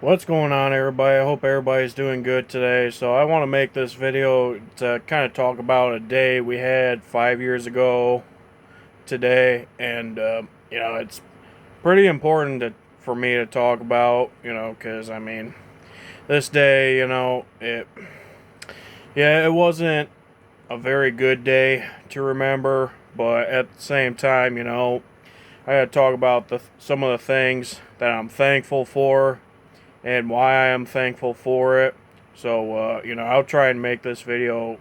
What's going on, everybody? I hope everybody's doing good today. So I want to make this video to kind of talk about a day we had 5 years ago today, and it's pretty important for me to talk about, because this day, it wasn't a very good day to remember, but at the same time, I had to talk about some of the things that I'm thankful for and why I am thankful for it. So, I'll try and make this video,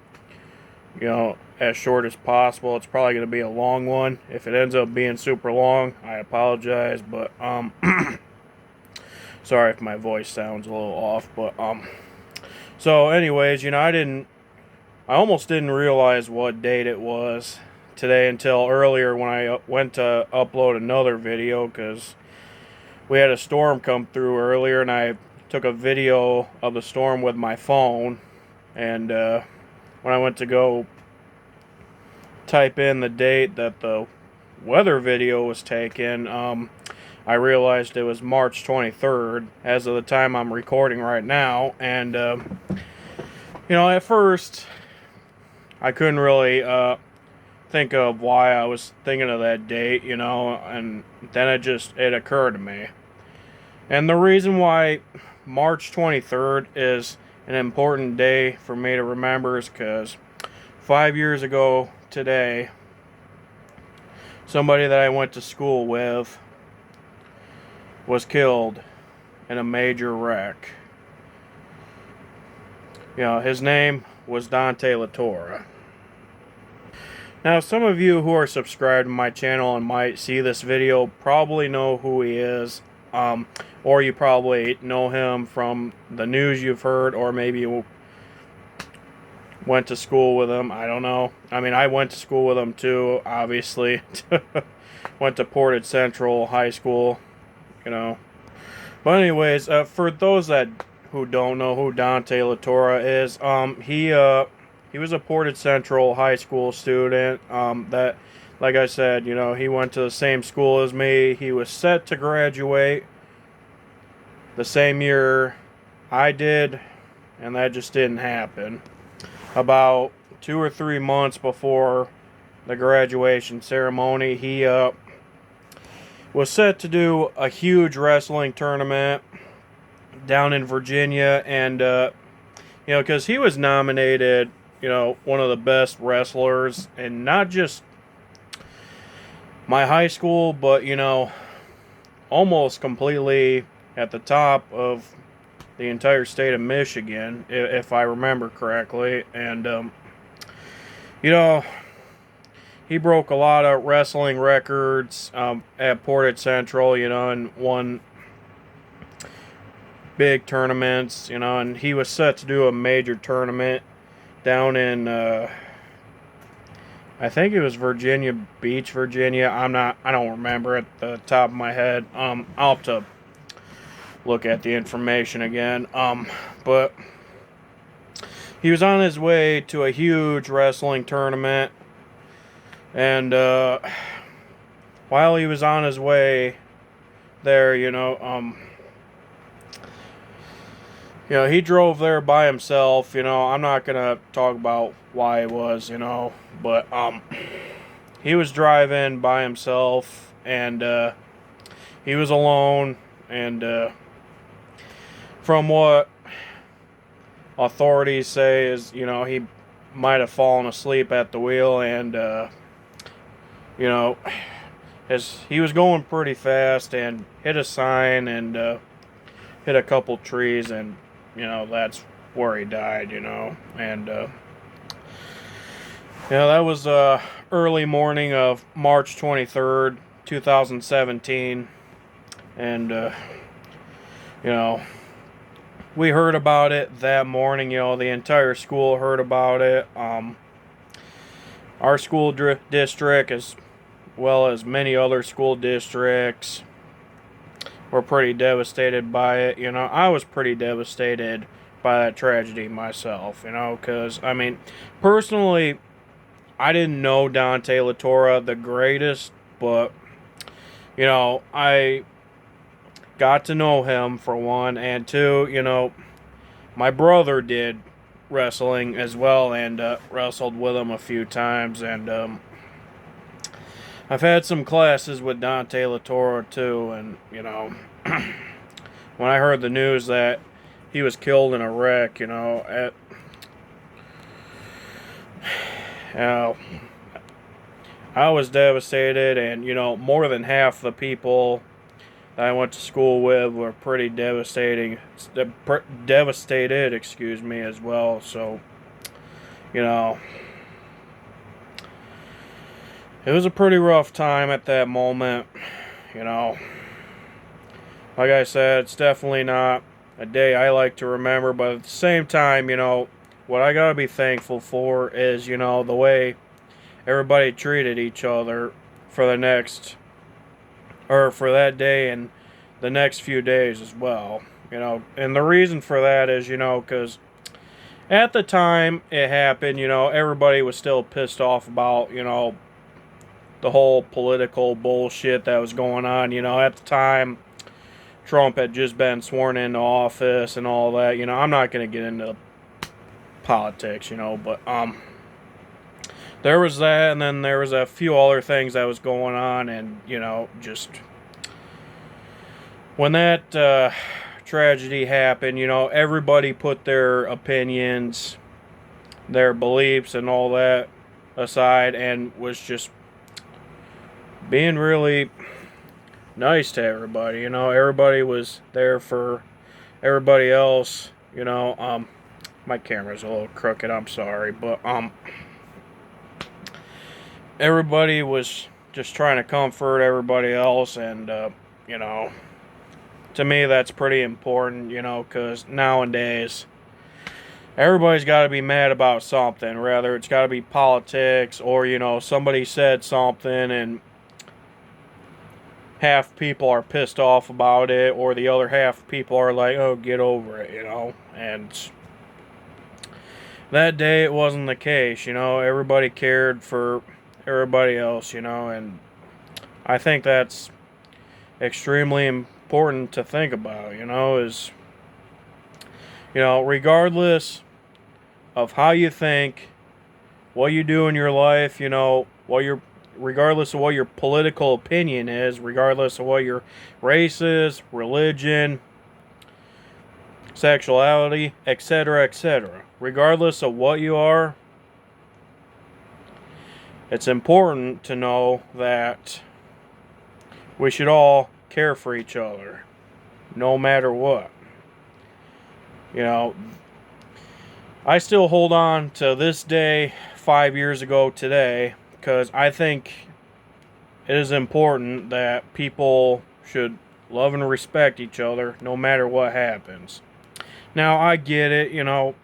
as short as possible. It's probably going to be a long one. If it ends up being super long, I apologize, but, sorry if my voice sounds a little off, but, so anyways, I almost didn't realize what date it was today until earlier when I went to upload another video, because we had a storm come through earlier, and I took a video of the storm with my phone. And when I went to go type in the date that the weather video was taken, I realized it was March 23rd as of the time I'm recording right now. And, at first, I couldn't really think of why I was thinking of that date, and then it occurred to me. And the reason why March 23rd is an important day for me to remember is because 5 years ago today, somebody that I went to school with was killed in a major wreck. His name was Dante Latora. Now, some of you who are subscribed to my channel and might see this video probably know who he is. Or you probably know him from the news you've heard, or maybe you went to school with him. I don't know. I went to school with him too, obviously. Went to Portage Central High School, But anyways, for those who don't know who Dante Latora is, he was a Portage Central High School student. That, like I said, he went to the same school as me. He was set to graduate the same year I did, and that just didn't happen. About 2 or 3 months before the graduation ceremony, he was set to do a huge wrestling tournament down in Virginia, and because he was nominated, one of the best wrestlers, and not just my high school, but almost completely at the top of the entire state of Michigan, if I remember correctly. And he broke a lot of wrestling records at Portage Central, and won big tournaments, and he was set to do a major tournament down in I think it was Virginia Beach, Virginia. I don't remember at the top of my head. I'll have to look at the information again. But he was on his way to a huge wrestling tournament, and while he was on his way there, he drove there by himself. I'm not gonna talk about why it was, but he was driving by himself, and he was alone, and from what authorities say is, he might have fallen asleep at the wheel, and as he was going pretty fast and hit a sign and hit a couple trees, and that's where he died, and that was early morning of March 23rd, 2017, and we heard about it that morning. The entire school heard about it. Our school district, as well as many other school districts, were pretty devastated by it. I was pretty devastated by that tragedy myself, because, personally, I didn't know Dante Latora the greatest, but, I got to know him, for one, and two, you know, my brother did wrestling as well, and wrestled with him a few times, and I've had some classes with Dante Latora too, and you know, when I heard the news that he was killed in a wreck, uh, I was devastated, and you know, more than half the people that I went to school with were pretty devastated, excuse me, as well. So, you know, it was a pretty rough time at that moment. You know, like I said, it's definitely not a day I like to remember, but at the same time, you know, what I gotta be thankful for is, you know, the way everybody treated each other for for that day and the next few days as well. You know, and the reason for that is, you know, because at the time it happened, you know, everybody was still pissed off about, you know, the whole political bullshit that was going on. You know, at the time, Trump had just been sworn into office and all that. You know, I'm not going to get into politics, you know, but there was that, and then there was a few other things that was going on, and you know, just when that tragedy happened, you know, everybody put their opinions, their beliefs, and all that aside, and was just being really nice to everybody. You know, everybody was there for everybody else. You know, my camera's a little crooked, I'm sorry, but everybody was just trying to comfort everybody else, and you know, to me that's pretty important, you know, because nowadays everybody's got to be mad about something, whether it's got to be politics or, you know, somebody said something and half people are pissed off about it, or the other half people are like, oh, get over it, you know. And that day it wasn't the case, you know. Everybody cared for everybody else, you know, and I think that's extremely important to think about, you know, is, you know, regardless of how you think, what you do in your life, you know, regardless of what your political opinion is, regardless of what your race is, religion, sexuality, etc., etc., regardless of what you are, it's important to know that we should all care for each other, no matter what. You know, I still hold on to this day 5 years ago today, because I think it is important that people should love and respect each other no matter what happens. Now, I get it, you know,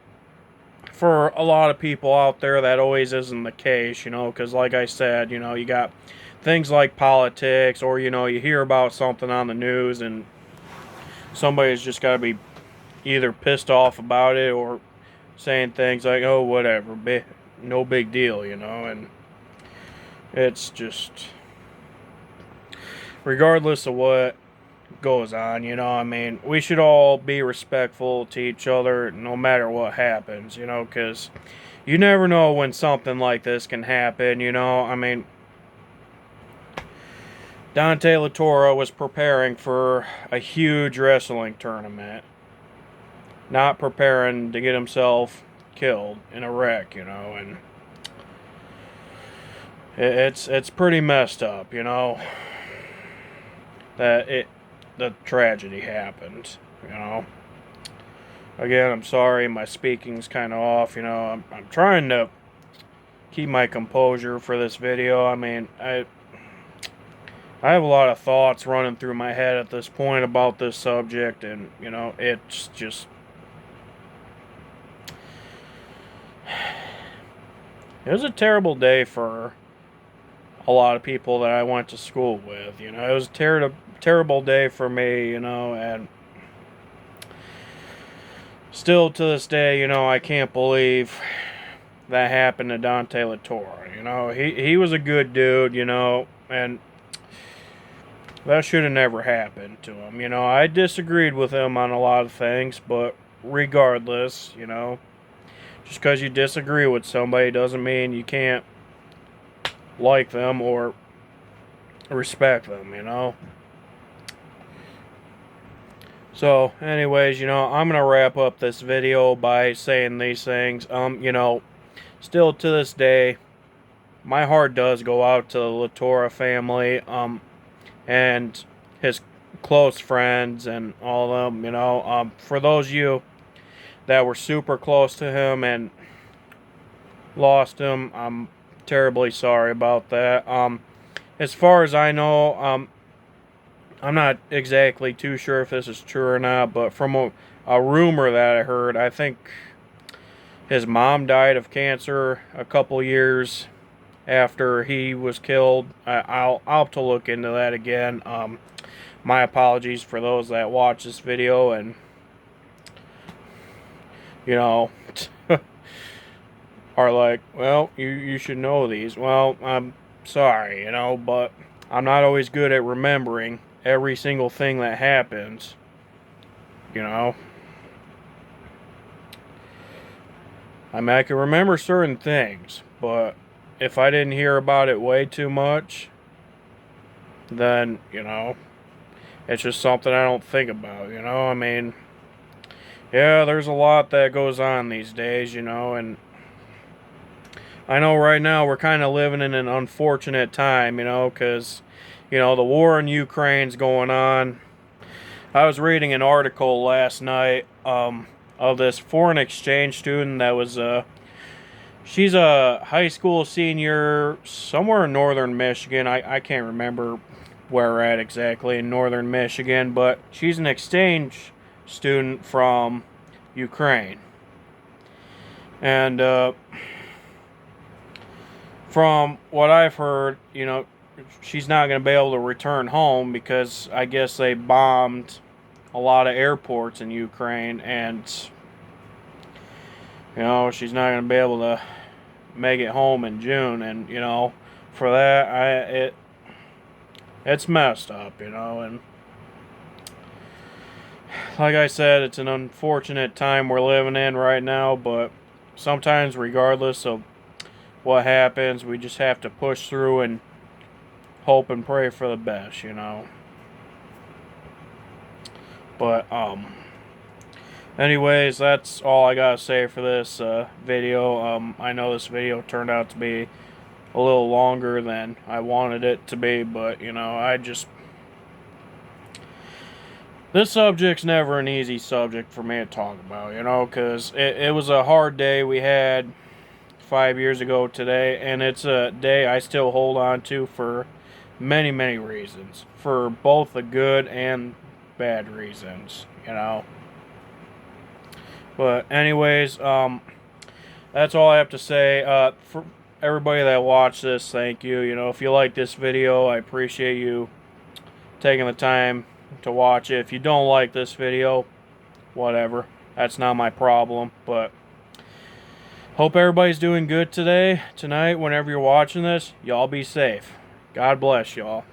for a lot of people out there that always isn't the case, you know, because like I said, you know, you got things like politics, or, you know, you hear about something on the news and somebody's just got to be either pissed off about it or saying things like, oh, whatever, no big deal, you know, and it's just, regardless of what goes on, you know, I mean, we should all be respectful to each other no matter what happens, you know, because you never know when something like this can happen, you know. I mean, Dante Latora was preparing for a huge wrestling tournament, not preparing to get himself killed in a wreck, you know, and it's pretty messed up, you know, that the tragedy happened, you know. Again, I'm sorry, my speaking's kind of off, you know. I'm trying to keep my composure for this video. I mean, I have a lot of thoughts running through my head at this point about this subject, and, you know, it's just, it was a terrible day for a lot of people that I went to school with, you know. It was a terrible day for me, you know, and still to this day, you know, I can't believe that happened to Dante Latora. You know, he was a good dude, you know, and That should have never happened to him. You know, I disagreed with him on a lot of things, but regardless, you know, just because you disagree with somebody doesn't mean you can't like them or respect them, you know. So, anyways, you know, I'm going to wrap up this video by saying these things. You know, still to this day, my heart does go out to the Latora family, and his close friends and all of them, you know. For those of you that were super close to him and lost him, I'm terribly sorry about that. As far as I know, I'm not exactly too sure if this is true or not, but from a rumor that I heard, I think his mom died of cancer a couple years after he was killed. I'll have to look into that again. My apologies for those that watch this video and, you know, are like, well, you should know these. Well, I'm sorry, you know, but I'm not always good at remembering every single thing that happens, you know. I mean, I can remember certain things, but if I didn't hear about it way too much, then, you know, it's just something I don't think about, you know. I mean, yeah, there's a lot that goes on these days, you know, and I know right now we're kind of living in an unfortunate time, you know, because, you know, the war in Ukraine's going on. I was reading an article last night of this foreign exchange student that was, she's a high school senior somewhere in northern Michigan. I can't remember where we're at exactly in northern Michigan, but she's an exchange student from Ukraine. And from what I've heard, you know, she's not going to be able to return home because I guess they bombed a lot of airports in Ukraine, and, you know, she's not going to be able to make it home in June. And, you know, for that, it's messed up, you know. And like I said, it's an unfortunate time we're living in right now, but sometimes, regardless of what happens, we just have to push through and hope and pray for the best, you know. But anyways, that's all I gotta say for this video. I know this video turned out to be a little longer than I wanted it to be, but, you know, this subject's never an easy subject for me to talk about, you know, because it was a hard day we had 5 years ago today, and it's a day I still hold on to for many, many reasons, for both the good and bad reasons, you know. But anyways, that's all I have to say. For everybody that watched this, thank you. You know, if you like this video, I appreciate you taking the time to watch it. If you don't like this video, whatever, that's not my problem. But hope everybody's doing good tonight, whenever you're watching this. Y'all be safe. God bless y'all.